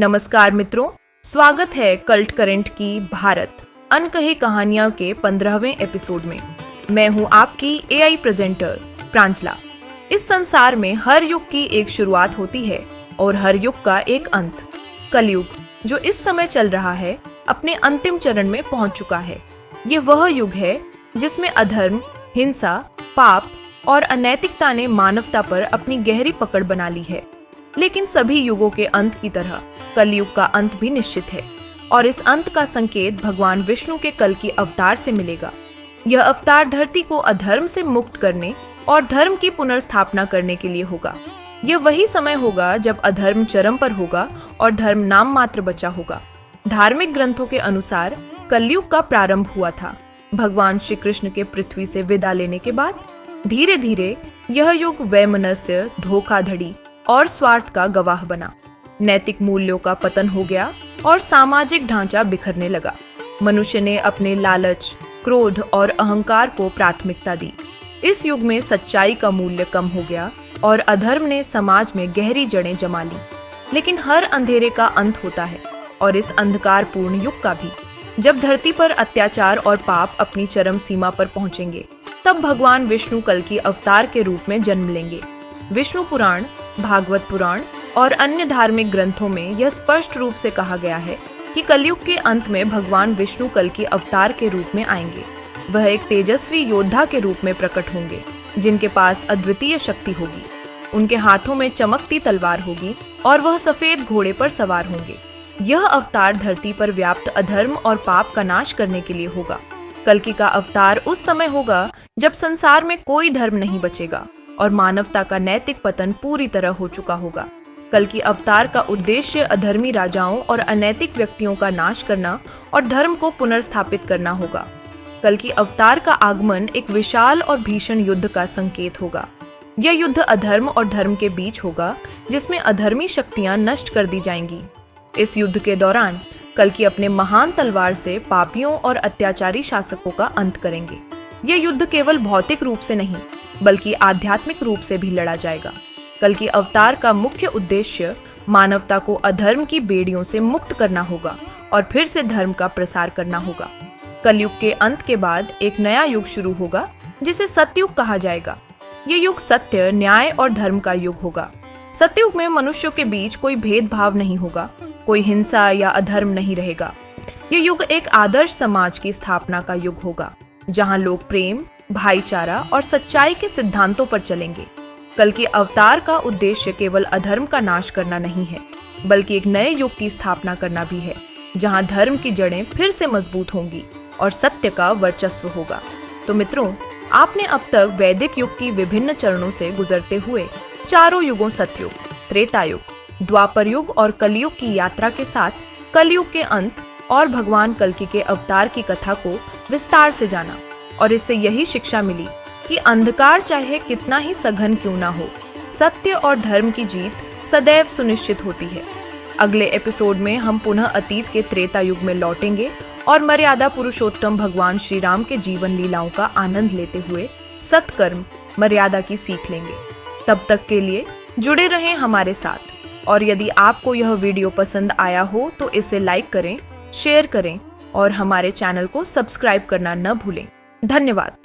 नमस्कार मित्रों, स्वागत है कल्ट करंट की भारत अनकही कहानियां के 15वें एपिसोड में। मैं हूं आपकी एआई प्रेजेंटर प्रांजला। इस संसार में हर युग की एक शुरुआत होती है और हर युग का एक अंत। कलयुग जो इस समय चल रहा है अपने अंतिम चरण में पहुंच चुका है। ये वह युग है जिसमें अधर्म, हिंसा, पाप और अनैतिकता ने मानवता पर अपनी गहरी पकड़ बना ली है। लेकिन सभी युगों के अंत की तरह कलयुग का अंत भी निश्चित है और इस अंत का संकेत भगवान विष्णु के कल की अवतार से मिलेगा। यह अवतार धरती को अधर्म से मुक्त करने और धर्म की पुनर्स्थापना करने के लिए होगा। यह वही समय होगा जब अधर्म चरम पर होगा और धर्म नाम मात्र बचा होगा। धार्मिक ग्रंथों के अनुसार कलयुग का प्रारंभ हुआ था भगवान श्री कृष्ण के पृथ्वी से विदा लेने के बाद। धीरे धीरे यह युग वैमनस्य, धोखाधड़ी और स्वार्थ का गवाह बना। नैतिक मूल्यों का पतन हो गया और सामाजिक ढांचा बिखरने लगा। मनुष्य ने अपने लालच, क्रोध और अहंकार को प्राथमिकता दी। इस युग में सच्चाई का मूल्य कम हो गया और अधर्म ने समाज में गहरी जड़ें जमा ली। लेकिन हर अंधेरे का अंत होता है और इस अंधकारपूर्ण युग का भी। जब धरती पर अत्याचार और पाप अपनी चरम सीमा पर पहुंचेंगे, तब भगवान विष्णु कल की अवतार के रूप में जन्म लेंगे। विष्णु पुराण, भागवत पुराण और अन्य धार्मिक ग्रंथों में यह स्पष्ट रूप से कहा गया है कि कलयुग के अंत में भगवान विष्णु कल की अवतार के रूप में आएंगे। वह एक तेजस्वी योद्धा के रूप में प्रकट होंगे जिनके पास अद्वितीय शक्ति होगी। उनके हाथों में चमकती तलवार होगी और वह सफेद घोड़े पर सवार होंगे। यह अवतार धरती पर व्याप्त अधर्म और पाप का नाश करने के लिए होगा। कल्कि का अवतार उस समय होगा जब संसार में कोई धर्म नहीं बचेगा और मानवता का नैतिक पतन पूरी तरह हो चुका होगा। कल्कि अवतार का उद्देश्य अधर्मी राजाओं और अनैतिक व्यक्तियों का नाश करना और धर्म को पुनर्स्थापित करना होगा। कल्कि अवतार का आगमन एक विशाल और भीषण युद्ध का संकेत होगा। यह युद्ध अधर्म और धर्म के बीच होगा जिसमें अधर्मी शक्तियां नष्ट कर दी जाएंगी। इस युद्ध के दौरान कल्कि अपने महान तलवार से पापियों और अत्याचारी शासकों का अंत करेंगे। यह युद्ध केवल भौतिक रूप से नहीं बल्कि आध्यात्मिक रूप से भी लड़ा जाएगा। कल्कि अवतार का मुख्य उद्देश्य मानवता को अधर्म की बेड़ियों से मुक्त करना होगा और फिर से धर्म का प्रसार करना होगा। कलयुग के अंत के बाद एक नया युग शुरू होगा जिसे सतयुग कहा जाएगा। ये युग सत्य, न्याय और धर्म का युग होगा। सतयुग में मनुष्यों के बीच कोई भेदभाव नहीं होगा, कोई हिंसा या अधर्म नहीं रहेगा। ये युग एक आदर्श समाज की स्थापना का युग होगा जहाँ लोग प्रेम, भाईचारा और सच्चाई के सिद्धांतों पर चलेंगे। कल की अवतार का उद्देश्य केवल अधर्म का नाश करना नहीं है बल्कि एक नए युग की स्थापना करना भी है जहां धर्म की जड़ें फिर से मजबूत होंगी और सत्य का वर्चस्व होगा। तो मित्रों, आपने अब तक वैदिक युग की विभिन्न चरणों से गुजरते हुए चारों युगों सतयुग, त्रेता युग, द्वापर युग और कलयुग की यात्रा के साथ कलयुग के अंत और भगवान कल्कि के अवतार की कथा को विस्तार से जाना और इससे यही शिक्षा मिली कि अंधकार चाहे कितना ही सघन क्यों ना हो, सत्य और धर्म की जीत सदैव सुनिश्चित होती है। अगले एपिसोड में हम पुनः अतीत के त्रेता युग में लौटेंगे और मर्यादा पुरुषोत्तम भगवान श्री राम के जीवन लीलाओं का आनंद लेते हुए सत्कर्म, मर्यादा की सीख लेंगे। तब तक के लिए जुड़े रहें हमारे साथ और यदि आपको यह वीडियो पसंद आया हो तो इसे लाइक करें, शेयर करें और हमारे चैनल को सब्सक्राइब करना न भूलें। धन्यवाद।